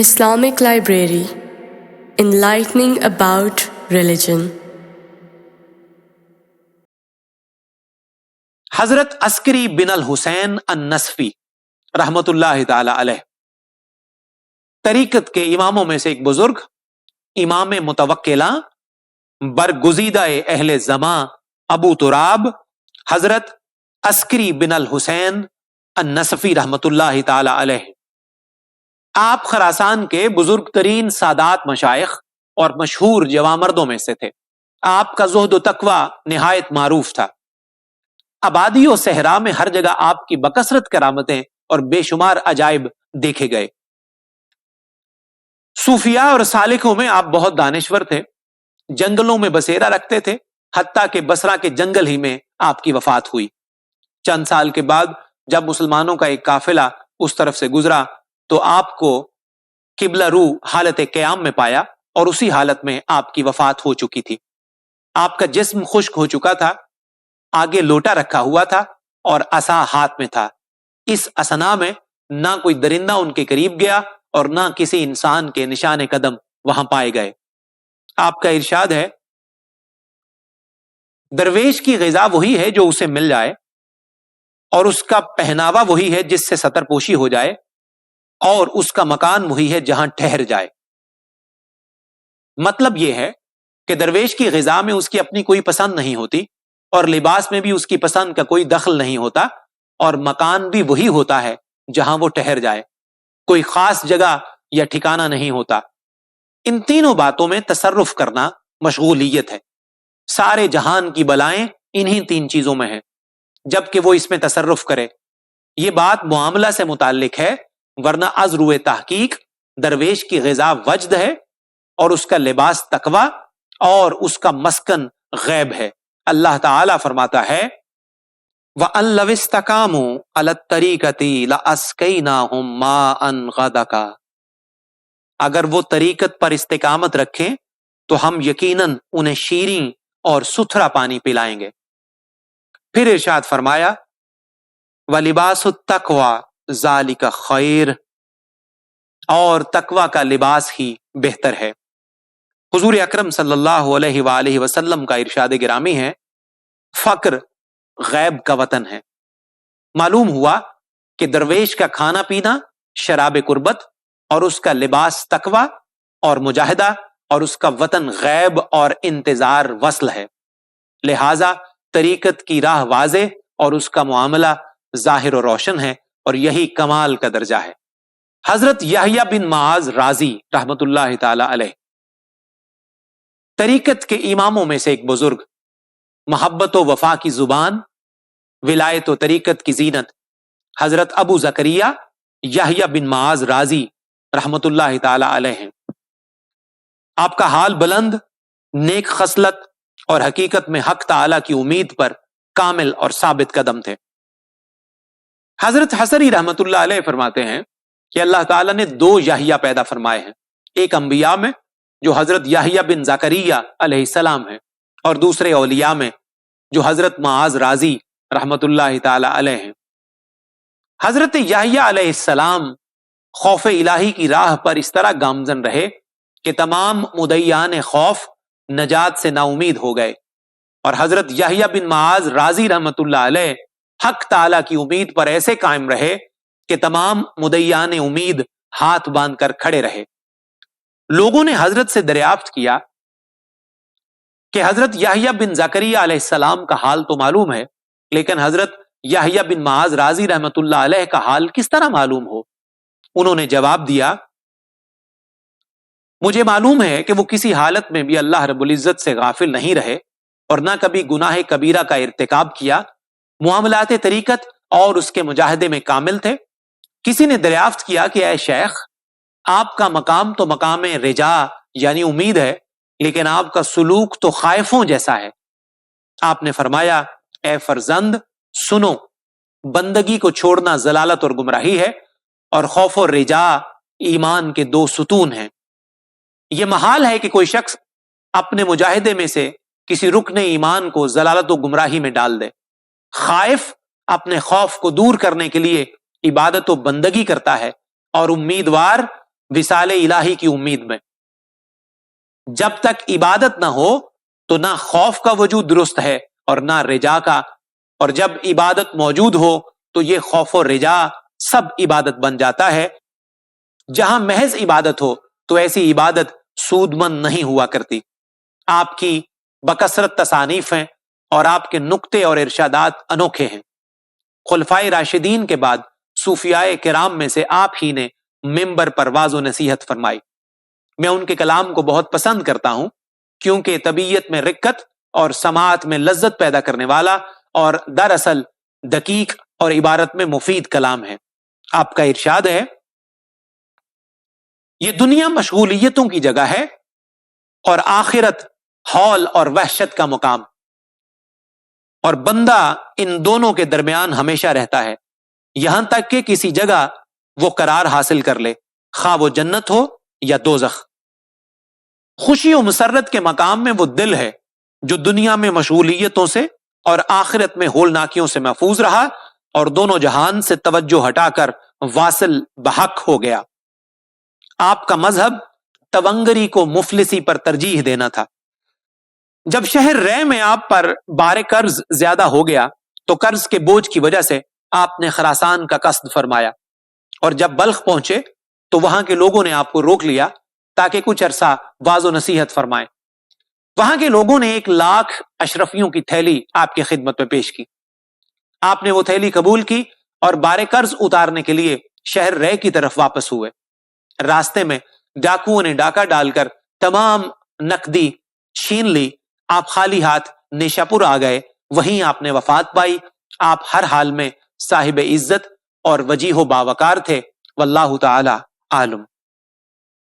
Islamic Library, enlightening about religion. حضرت عسکری بن الحسین النصفی رحمت اللہ تعالی علیہ طریقت کے اماموں میں سے ایک بزرگ، امام متوکلاں، برگزیدہ اہل زماں ابو تراب حضرت عسکری بن الحسین النصفی رحمت اللہ تعالی علیہ، آپ خراسان کے بزرگ ترین سادات مشائخ اور مشہور جوامردوں میں سے تھے۔ آپ کا زہد و تقوی نہایت معروف تھا۔ آبادی و صحرا میں ہر جگہ آپ کی بکثرت کرامتیں اور بے شمار عجائب دیکھے گئے۔ صوفیاء اور سالکوں میں آپ بہت دانشور تھے، جنگلوں میں بسیرا رکھتے تھے، حتیٰ کہ بصرہ کے جنگل ہی میں آپ کی وفات ہوئی۔ چند سال کے بعد جب مسلمانوں کا ایک قافلہ اس طرف سے گزرا تو آپ کو قبلہ رو حالت قیام میں پایا اور اسی حالت میں آپ کی وفات ہو چکی تھی۔ آپ کا جسم خشک ہو چکا تھا، آگے لوٹا رکھا ہوا تھا اور عصا ہاتھ میں تھا۔ اس اثنا میں نہ کوئی درندہ ان کے قریب گیا اور نہ کسی انسان کے نشان قدم وہاں پائے گئے۔ آپ کا ارشاد ہے، درویش کی غذا وہی ہے جو اسے مل جائے، اور اس کا پہناوا وہی ہے جس سے ستر پوشی ہو جائے، اور اس کا مکان وہی ہے جہاں ٹھہر جائے۔ مطلب یہ ہے کہ درویش کی غذا میں اس کی اپنی کوئی پسند نہیں ہوتی، اور لباس میں بھی اس کی پسند کا کوئی دخل نہیں ہوتا، اور مکان بھی وہی ہوتا ہے جہاں وہ ٹھہر جائے، کوئی خاص جگہ یا ٹھکانہ نہیں ہوتا۔ ان تینوں باتوں میں تصرف کرنا مشغولیت ہے۔ سارے جہان کی بلائیں انہی تین چیزوں میں ہیں، جبکہ وہ اس میں تصرف کرے۔ یہ بات معاملہ سے متعلق ہے، ورنہ از روئے تحقیق درویش کی غذا وجد ہے، اور اس کا لباس تقوی، اور اس کا مسکن غیب ہے۔ اللہ تعالیٰ فرماتا ہے، وَأَن لَوِ اسْتَقَامُوا عَلَى الطَّرِيقَةِ لَأَسْقَيْنَاهُم مَاءً غَدَقًا، اگر وہ طریقت پر استقامت رکھیں تو ہم یقیناً انہیں شیریں اور ستھرا پانی پلائیں گے۔ پھر ارشاد فرمایا، وَلِبَاسُ التَّقْوَىٰ ذَلِكَ خَيْرٌ، اور تقوی کا لباس ہی بہتر ہے۔ حضور اکرم صلی اللہ علیہ وآلہ وسلم کا ارشاد گرامی ہے، فقر غیب کا وطن ہے۔ معلوم ہوا کہ درویش کا کھانا پینا شراب قربت، اور اس کا لباس تقوی اور مجاہدہ، اور اس کا وطن غیب اور انتظار وصل ہے۔ لہٰذا طریقت کی راہ واضح اور اس کا معاملہ ظاہر و روشن ہے، اور یہی کمال کا درجہ ہے۔ حضرت یحییٰ بن معاذ رازی رحمت اللہ تعالی علیہ طریقت کے اماموں میں سے ایک بزرگ، محبت و وفا کی زبان، ولایت و طریقت کی زینت، حضرت ابو زکریا یحییٰ بن معاذ رازی رحمت اللہ تعالی علیہ ہیں۔ آپ کا حال بلند، نیک خصلت اور حقیقت میں حق تعالی کی امید پر کامل اور ثابت قدم تھے۔ حضرت حسری رحمت اللہ علیہ فرماتے ہیں کہ اللہ تعالیٰ نے دو یحییٰ پیدا فرمائے ہیں، ایک انبیاء میں جو حضرت یحییٰ بن زکریا علیہ السلام ہیں، اور دوسرے اولیاء میں جو حضرت معاذ رازی رحمت اللہ تعالی علیہ ہیں۔ حضرت یحییٰ علیہ السلام خوف الہی کی راہ پر اس طرح گامزن رہے کہ تمام مدعیان خوف نجات سے نا امید ہو گئے، اور حضرت یحییٰ بن معاذ رازی رحمت اللہ علیہ حق تعالیٰ کی امید پر ایسے قائم رہے کہ تمام مدعیان امید ہاتھ باندھ کر کھڑے رہے۔ لوگوں نے حضرت سے دریافت کیا کہ حضرت یحییٰ بن زکریا علیہ السلام کا حال تو معلوم ہے، لیکن حضرت یحییٰ بن معاذ رازی رحمت اللہ علیہ کا حال کس طرح معلوم ہو؟ انہوں نے جواب دیا، مجھے معلوم ہے کہ وہ کسی حالت میں بھی اللہ رب العزت سے غافل نہیں رہے، اور نہ کبھی گناہ کبیرہ کا ارتکاب کیا، معاملات طریقت اور اس کے مجاہدے میں کامل تھے۔ کسی نے دریافت کیا کہ اے شیخ، آپ کا مقام تو مقام رجا یعنی امید ہے، لیکن آپ کا سلوک تو خائفوں جیسا ہے۔ آپ نے فرمایا، اے فرزند سنو، بندگی کو چھوڑنا ضلالت اور گمراہی ہے، اور خوف و رجا ایمان کے دو ستون ہیں۔ یہ محال ہے کہ کوئی شخص اپنے مجاہدے میں سے کسی رکن ایمان کو ضلالت و گمراہی میں ڈال دے۔ خائف اپنے خوف کو دور کرنے کے لیے عبادت و بندگی کرتا ہے، اور امیدوار وصال الہی کی امید میں۔ جب تک عبادت نہ ہو تو نہ خوف کا وجود درست ہے اور نہ رجا کا، اور جب عبادت موجود ہو تو یہ خوف و رجا سب عبادت بن جاتا ہے۔ جہاں محض عبادت ہو تو ایسی عبادت سود مند نہیں ہوا کرتی۔ آپ کی بکثرت تصانیف ہیں اور آپ کے نکتے اور ارشادات انوکھے ہیں۔ خلفائے راشدین کے بعد صوفیاء کرام میں سے آپ ہی نے منبر پر واعظ و نصیحت فرمائی۔ میں ان کے کلام کو بہت پسند کرتا ہوں کیونکہ طبیعت میں رقت اور سماعت میں لذت پیدا کرنے والا اور دراصل دقیق اور عبارت میں مفید کلام ہے۔ آپ کا ارشاد ہے، یہ دنیا مشغولیتوں کی جگہ ہے اور آخرت ہول اور وحشت کا مقام، اور بندہ ان دونوں کے درمیان ہمیشہ رہتا ہے یہاں تک کہ کسی جگہ وہ قرار حاصل کر لے، خواہ وہ جنت ہو یا دوزخ۔ خوشی و مسرت کے مقام میں وہ دل ہے جو دنیا میں مشغولیتوں سے اور آخرت میں ہولناکیوں سے محفوظ رہا اور دونوں جہان سے توجہ ہٹا کر واصل بحق ہو گیا۔ آپ کا مذہب تونگری کو مفلسی پر ترجیح دینا تھا۔ جب شہر رے میں آپ پر بار قرض زیادہ ہو گیا تو قرض کے بوجھ کی وجہ سے آپ نے خراسان کا قصد فرمایا، اور جب بلخ پہنچے تو وہاں کے لوگوں نے آپ کو روک لیا تاکہ کچھ عرصہ واعظ و نصیحت فرمائیں۔ وہاں کے لوگوں نے 1,00,000 اشرفیوں کی تھیلی آپ کی خدمت میں پیش کی۔ آپ نے وہ تھیلی قبول کی اور بار قرض اتارنے کے لیے شہر رے کی طرف واپس ہوئے۔ راستے میں ڈاکوؤں نے ڈاکہ ڈال کر تمام نقدی چھین لی۔ آپ خالی ہاتھ نیشاپور آ گئے، وہیں آپ نے وفات پائی۔ آپ ہر حال میں صاحب عزت اور وجیح و باوقار تھے، واللہ تعالی عالم۔